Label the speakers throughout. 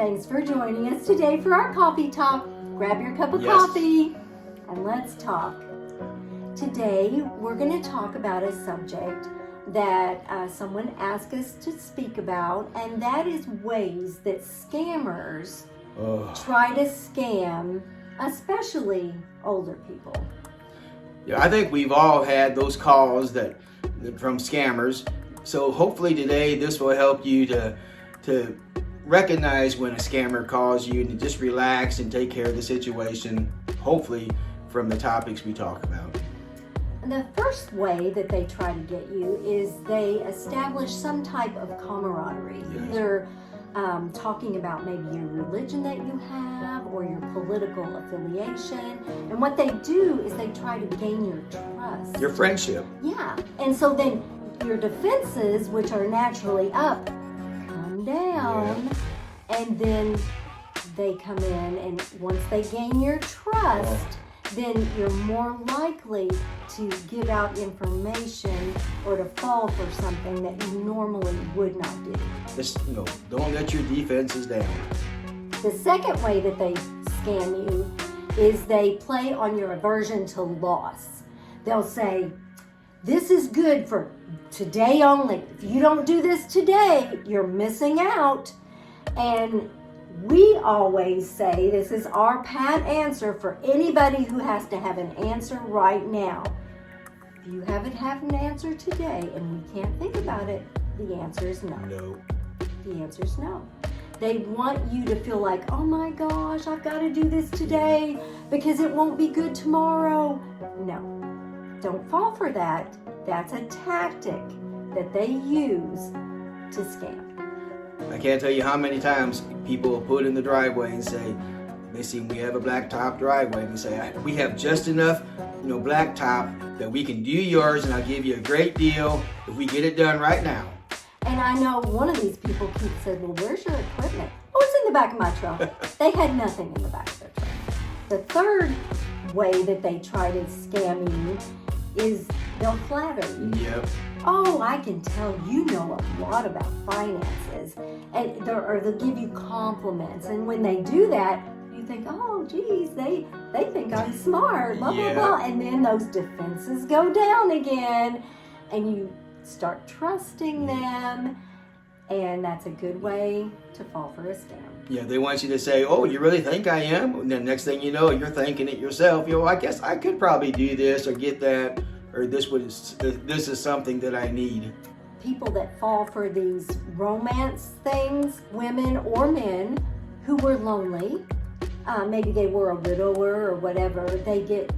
Speaker 1: Thanks for joining us today for our coffee talk. Grab your cup of
Speaker 2: Yes.
Speaker 1: coffee and let's talk. Today, we're going to talk about a subject that someone asked us to speak about, and that is ways that scammers try to scam, especially older people.
Speaker 2: Yeah, I think we've all had those calls from scammers. So hopefully today this will help you to recognize when a scammer calls you and to just relax and take care of the situation, hopefully from the topics we talk about.
Speaker 1: The first way that they try to get you is they establish some type of camaraderie,
Speaker 2: Yes.
Speaker 1: either talking about maybe your religion that you have or your political affiliation. And what they do is they try to gain your trust.
Speaker 2: Your friendship.
Speaker 1: Yeah. And so then your defenses, which are naturally up, come down.
Speaker 2: Yeah.
Speaker 1: And then they come in, and once they gain your trust, then you're more likely to give out information or to fall for something that you normally would not do.
Speaker 2: Just, don't let your defenses down.
Speaker 1: The second way that they scam you is they play on your aversion to loss. They'll say, this is good for today only. If you don't do this today, you're missing out. And we always say this is our pat answer for anybody who has to have an answer right now. If you haven't had an answer today and we can't think about it, the answer is no.
Speaker 2: No.
Speaker 1: The answer is no. They want you to feel like, oh my gosh, I've got to do this today because it won't be good tomorrow. No, don't fall for that. That's a tactic that they use to scam.
Speaker 2: I can't tell you how many times people will put in the driveway and say, they see we have a blacktop driveway, and they say, we have just enough, blacktop that we can do yours, and I'll give you a great deal if we get it done right now.
Speaker 1: And I know one of these people keeps saying, well, where's your equipment? Oh, it's in the back of my truck. They had nothing in the back of their truck. The third way that they try to scam you is they'll flatter you.
Speaker 2: Yep.
Speaker 1: Oh, I can tell you know a lot about finances. And they'll give you compliments. And when they do that, you think, oh, geez, they think I'm smart, blah,
Speaker 2: Yeah.
Speaker 1: blah, blah. And then those defenses go down again. And you start trusting them. And that's a good way to fall for a scam.
Speaker 2: Yeah, they want you to say, oh, you really think I am? And then next thing you know, you're thinking it yourself. I guess I could probably do this or get that, or this is something that I need.
Speaker 1: People that fall for these romance things, women or men who were lonely, maybe they were a widower or whatever, they get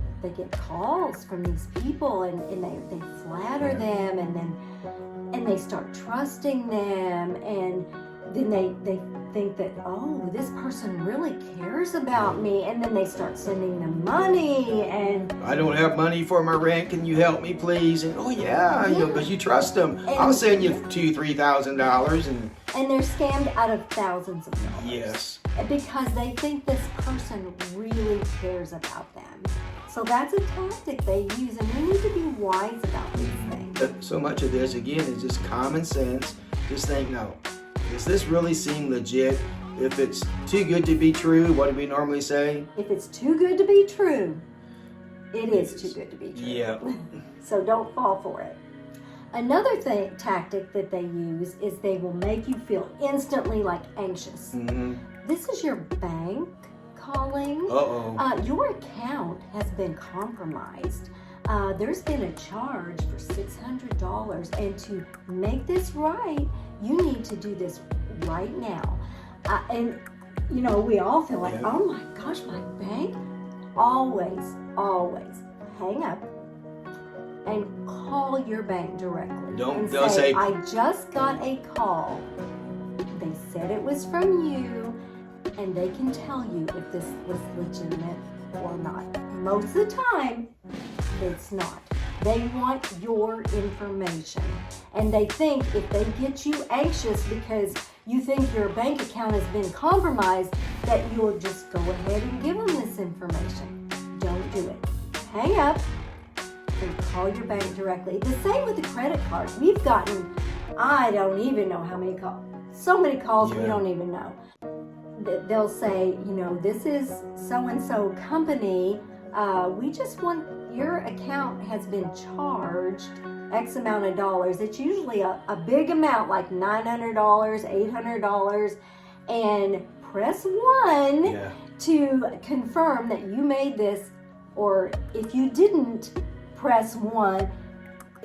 Speaker 1: calls from these people and they flatter them and they start trusting them, and then they think that, oh, this person really cares about me, and then they start sending them money. And
Speaker 2: I don't have money for my rent. Can you help me, please? And because you trust them,
Speaker 1: And
Speaker 2: I'll send you $2,000-$3,000,
Speaker 1: and they're scammed out of thousands of dollars.
Speaker 2: yes,
Speaker 1: Because they think this person really cares about them. So that's a tactic they use, and we need to be wise about these things.
Speaker 2: but so much of this again is just common sense. Just think, no, does this really seem legit? If it's too good to be true, what do we normally say?
Speaker 1: If it's too good to be true, it is too good to be true.
Speaker 2: Yeah.
Speaker 1: So don't fall for it. Another tactic that they use is they will make you feel instantly anxious.
Speaker 2: Mm-hmm.
Speaker 1: This is your bank calling.
Speaker 2: Uh-oh.
Speaker 1: Your account has been compromised. There's been a charge for $600, and to make this right, you need to do this right now. And we all feel like, oh my gosh, my bank. Always hang up and call your bank directly.
Speaker 2: Don't
Speaker 1: say,
Speaker 2: say,
Speaker 1: I just got a call. They said it was from you, and they can tell you if this was legitimate or not. Most of the time, it's not. They want your information, and they think if they get you anxious because you think your bank account has been compromised, that you'll just go ahead and give them this information. Don't do it. Hang up and call your bank directly. The same with the credit card. We've gotten, I don't even know how many calls. So many calls we don't even know. they'll say, this is so-and-so company. We just want, your account has been charged X amount of dollars. It's usually a big amount, like $900, $800, and press 1 to confirm that you made this, or if you didn't press 1,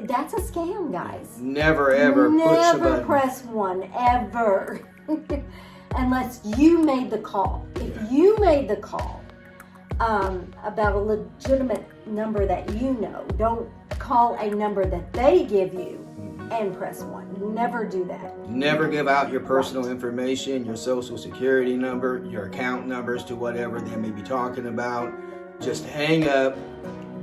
Speaker 1: that's a scam, guys.
Speaker 2: Never ever push a button.
Speaker 1: Press 1, ever. Unless you made the call. If you made the call about a legitimate number that you know, don't call a number that they give you and press 1. Never do that.
Speaker 2: Never give out your personal information, your social security number, your account numbers to whatever they may be talking about. Just hang up,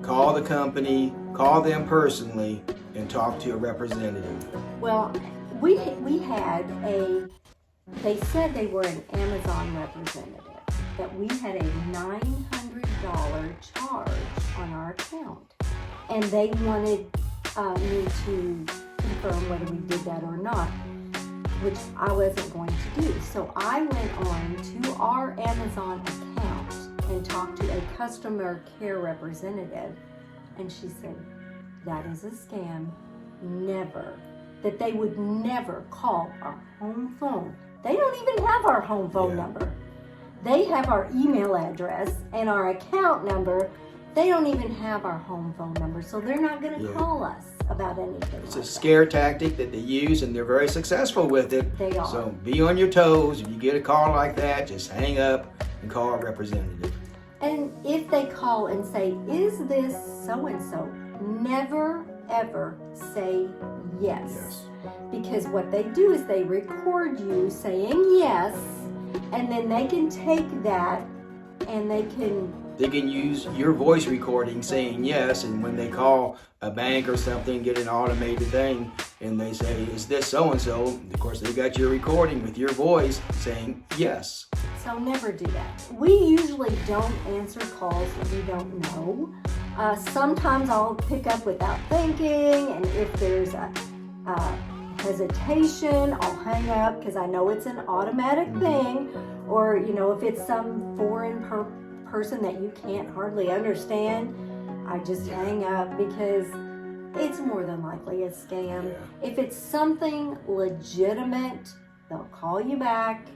Speaker 2: call the company, call them personally, and talk to a representative.
Speaker 1: Well, we had they said they were an Amazon representative, that we had a $900 charge on our account. And they wanted me to confirm whether we did that or not, which I wasn't going to do. So I went on to our Amazon account and talked to a customer care representative, and she said, that is a scam. Never. That they would never call our home phone. They don't even have our home phone number. They have our email address and our account number. They don't even have our home phone number, so they're not going to call us about anything.
Speaker 2: It's a scare tactic that they use, and they're very successful with it.
Speaker 1: They are.
Speaker 2: So be on your toes. If you get a call like that, just hang up and call a representative.
Speaker 1: And if they call and say, is this so-and-so, never, ever say yes. Because what they do is they record you saying yes, and then they can take that and they can
Speaker 2: use your voice recording saying yes, and when they call a bank or something, get an automated thing, and they say, is this so-and-so? Of course, they got your recording with your voice saying yes.
Speaker 1: So never do that. We usually don't answer calls that we don't know. Sometimes I'll pick up without thinking, and if there's a hesitation, I'll hang up because I know it's an automatic thing, or if it's some foreign person that you can't hardly understand, I just hang up because it's more than likely a scam. If it's something legitimate, they'll call you back.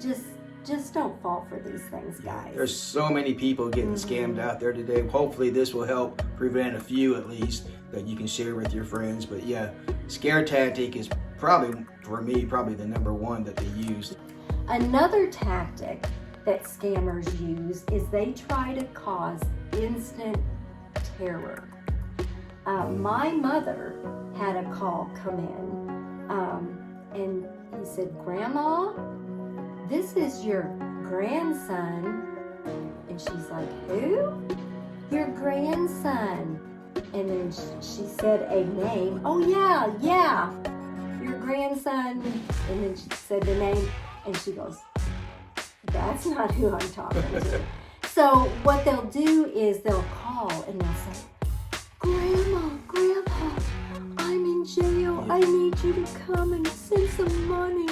Speaker 1: Just don't fall for these things, guys.
Speaker 2: There's so many people getting scammed out there today. Hopefully this will help prevent a few at least that you can share with your friends. But scare tactic is probably, for me, the number one that they use.
Speaker 1: Another tactic that scammers use is they try to cause instant terror. My mother had a call come in, and he said, Grandma, this is your grandson. And she's like, who? Your grandson. And then she said a name. Oh yeah, your grandson. And then she said the name, and she goes, that's not who I'm talking to. So what they'll do is they'll call and they'll say, Grandpa, I'm in jail. I need you to come and send some money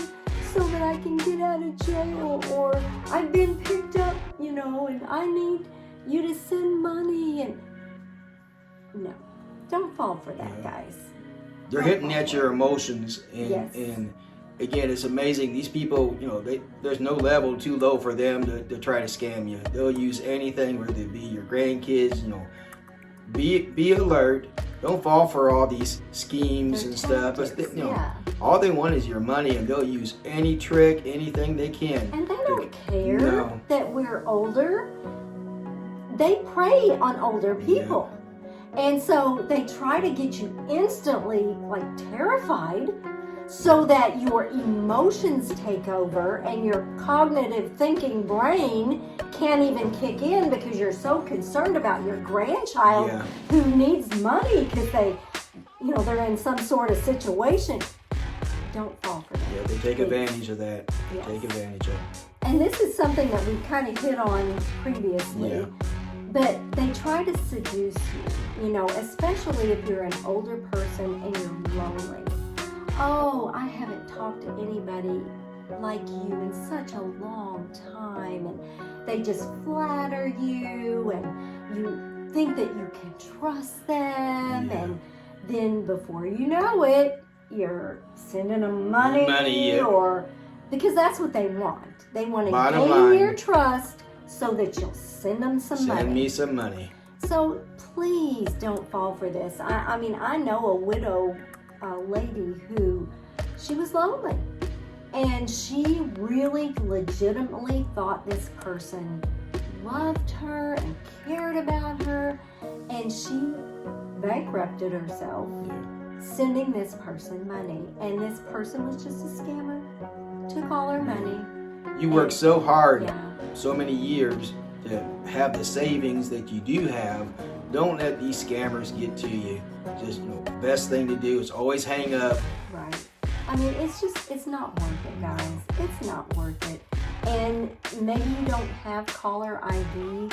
Speaker 1: so that I can get out of jail. Or I've been picked up, and I need you to send money. And no, don't fall for that, guys.
Speaker 2: They're hitting at your emotions, and again, it's amazing. These people, there's no level too low for them to try to scam you. They'll use anything, whether it be your grandkids. Be alert. Don't fall for all these schemes and stuff. All they want is your money, and they'll use any trick, anything they can.
Speaker 1: And they don't care that we're older. They prey on older people. And so they try to get you instantly terrified, so that your emotions take over and your cognitive thinking brain can't even kick in because you're so concerned about your grandchild who needs money because they're in some sort of situation. Don't fall for that.
Speaker 2: Yeah, they take advantage of that. Take advantage of it.
Speaker 1: And this is something that we've kind of hit on previously. But they try to seduce you, especially if you're an older person and you're lonely. Oh, I haven't talked to anybody like you in such a long time, and they just flatter you, and you think that you can trust them, and then before you know it, you're sending them money, or because that's what they want. They want to gain your trust so that you'll send them some money.
Speaker 2: Send me some money.
Speaker 1: So please don't fall for this. I mean, I know a widow lady who, she was lonely, and she really legitimately thought this person loved her and cared about her, and she bankrupted herself sending this person money, and this person was just a scammer, took all her money.
Speaker 2: You worked so hard, so many years to have the savings that you do have. Don't let these scammers get to you. Just, best thing to do is always hang up.
Speaker 1: Right. I mean, it's not worth it, guys. It's not worth it. And maybe you don't have caller ID.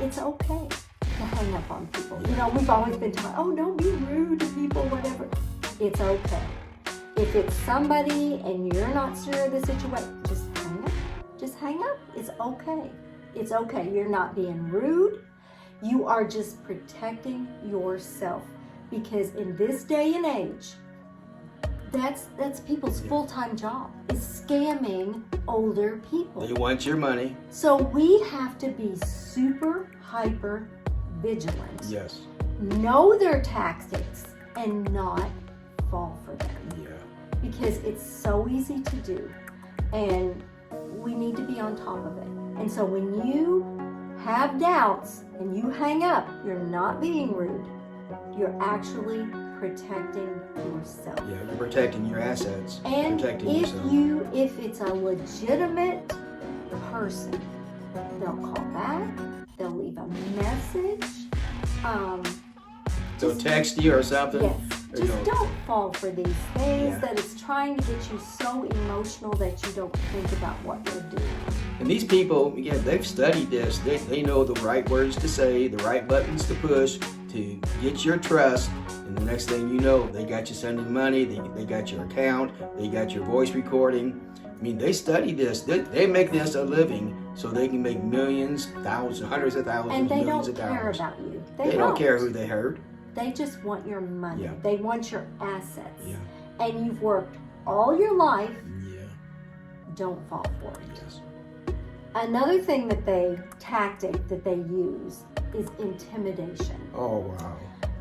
Speaker 1: It's okay to hang up on people. We've always been taught, oh, don't be rude to people, whatever. It's okay. If it's somebody and you're not sure of the situation, just hang up. Just hang up. It's okay. It's okay. You're not being rude. You are just protecting yourself. Because in this day and age, that's people's full-time job, is scamming older people.
Speaker 2: They want your money.
Speaker 1: So we have to be super hyper vigilant.
Speaker 2: Yes.
Speaker 1: Know their tactics and not fall for them.
Speaker 2: Yeah.
Speaker 1: Because it's so easy to do, and we need to be on top of it. And so when you have doubts and you hang up, you're not being rude. You're actually protecting yourself.
Speaker 2: Yeah, you're protecting your assets.
Speaker 1: And
Speaker 2: protecting
Speaker 1: if it's a legitimate person, they'll call back, they'll leave a message.
Speaker 2: They'll text you or something.
Speaker 1: Yes. Just don't fall for these things that it's trying to get you so emotional that you don't think about what you're doing.
Speaker 2: And these people, again, they've studied this. They know the right words to say, the right buttons to push to get your trust. And the next thing you know, they got you sending money, they got your account, they got your voice recording. I mean, they study this. They make this a living so they can make millions, thousands, hundreds of thousands,
Speaker 1: and they
Speaker 2: millions of
Speaker 1: don't
Speaker 2: dollars.
Speaker 1: care about you.
Speaker 2: They don't care who they hurt.
Speaker 1: They just want your money.
Speaker 2: Yeah.
Speaker 1: They want your assets.
Speaker 2: Yeah.
Speaker 1: And you've worked all your life.
Speaker 2: Yeah.
Speaker 1: Don't fall for it.
Speaker 2: Yes.
Speaker 1: Another tactic that they use is intimidation.
Speaker 2: Oh, wow.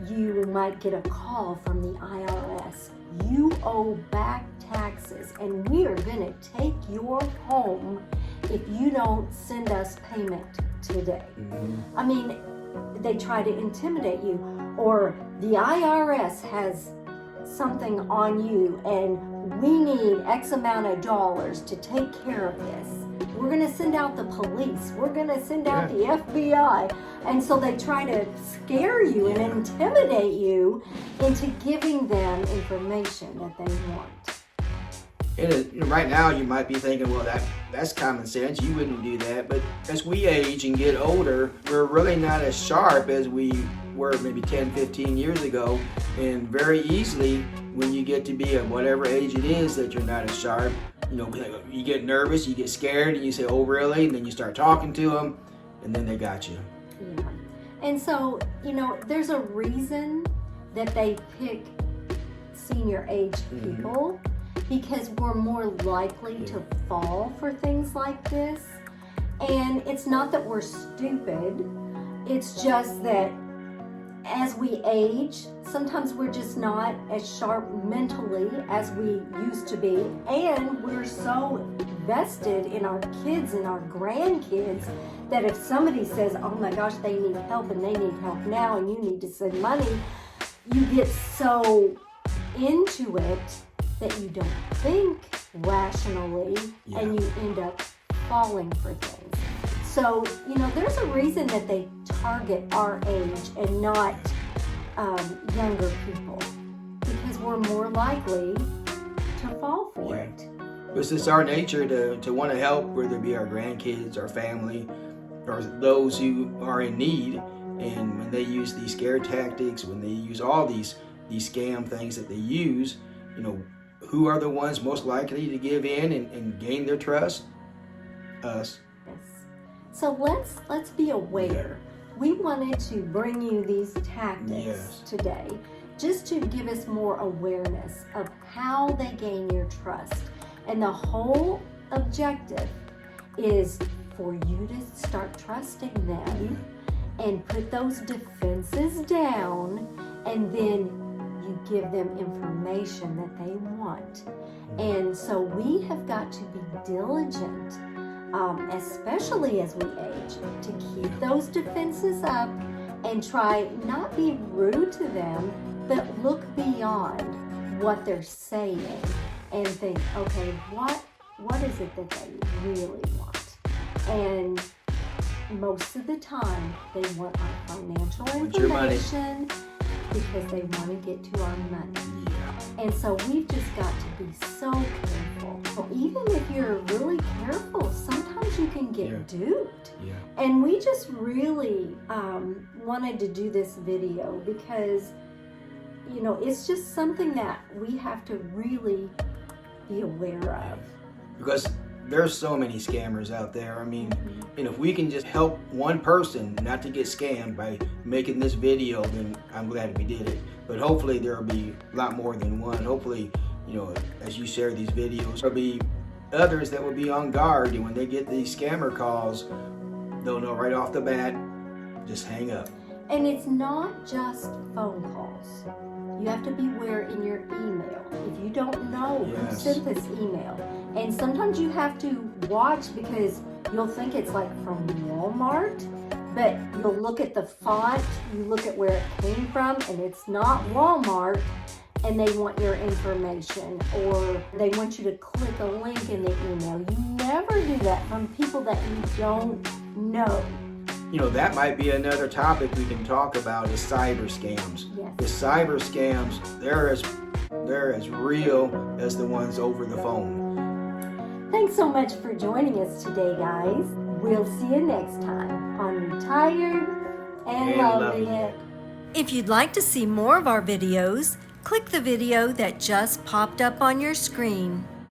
Speaker 1: You might get a call from the IRS. You owe back taxes, and we are going to take your home if you don't send us payment today.
Speaker 2: Mm-hmm.
Speaker 1: I mean, they try to intimidate you, or the IRS has something on you and we need X amount of dollars to take care of this. We're going to send out the police. We're going to send out the FBI. And so they try to scare you and intimidate you into giving them information that they want.
Speaker 2: Right now you might be thinking, well, that's common sense. You wouldn't do that. But as we age and get older, we're really not as sharp as we were maybe 10, 15 years ago. And very easily, when you get to be at whatever age it is that you're not as sharp, you get nervous, you get scared, and you say, oh, really? And then you start talking to them, and then they got you.
Speaker 1: Yeah. And so, there's a reason that they pick senior age people. Because we're more likely to fall for things like this. And it's not that we're stupid, it's just that as we age, sometimes we're just not as sharp mentally as we used to be, and we're so vested in our kids and our grandkids that if somebody says, oh my gosh, they need help and they need help now and you need to send money, you get so into it that you don't think rationally, and you end up falling for things. So, there's a reason that they target our age and not younger people, because we're more likely to fall for it.
Speaker 2: Because it's our nature to want to help, whether it be our grandkids, our family, or those who are in need. And when they use these scare tactics, when they use all these scam things that they use, who are the ones most likely to give in and gain their trust? Us.
Speaker 1: Yes. So let's be aware. We wanted to bring you these tactics today just to give us more awareness of how they gain your trust. And the whole objective is for you to start trusting them and put those defenses down, and then you give them information that they want. And so we have got to be diligent, especially as we age, to keep those defenses up and try not be rude to them, but look beyond what they're saying and think, okay, what is it that they really want? And most of the time, they want our financial information because they want to get to our money. And so we've just got to be so careful. So even if you're really careful, sometimes you can get duped. And we just really wanted to do this video because, you know, it's just something that we have to really be aware of.
Speaker 2: Because there's so many scammers out there. I mean, and if we can just help one person not to get scammed by making this video, then I'm glad we did it. But hopefully there'll be a lot more than one. Hopefully, you know, as you share these videos, there'll be others that will be on guard, and when they get these scammer calls, they'll know right off the bat, just hang up.
Speaker 1: And it's not just phone calls. You have to beware in your email. If you don't know who sent this email, and sometimes you have to watch because you'll think it's like from Walmart, but you'll look at the font, you look at where it came from, and it's not Walmart, and they want your information, or they want you to click a link in the email. You never do that from people that you don't know.
Speaker 2: You know, that might be another topic we can talk about, is cyber scams.
Speaker 1: Yes.
Speaker 2: The cyber scams, they're as real as the ones over the phone.
Speaker 1: Thanks so much for joining us today, guys. We'll see you next time on Retired and Loving It. If you'd like to see more of our videos, click the video that just popped up on your screen.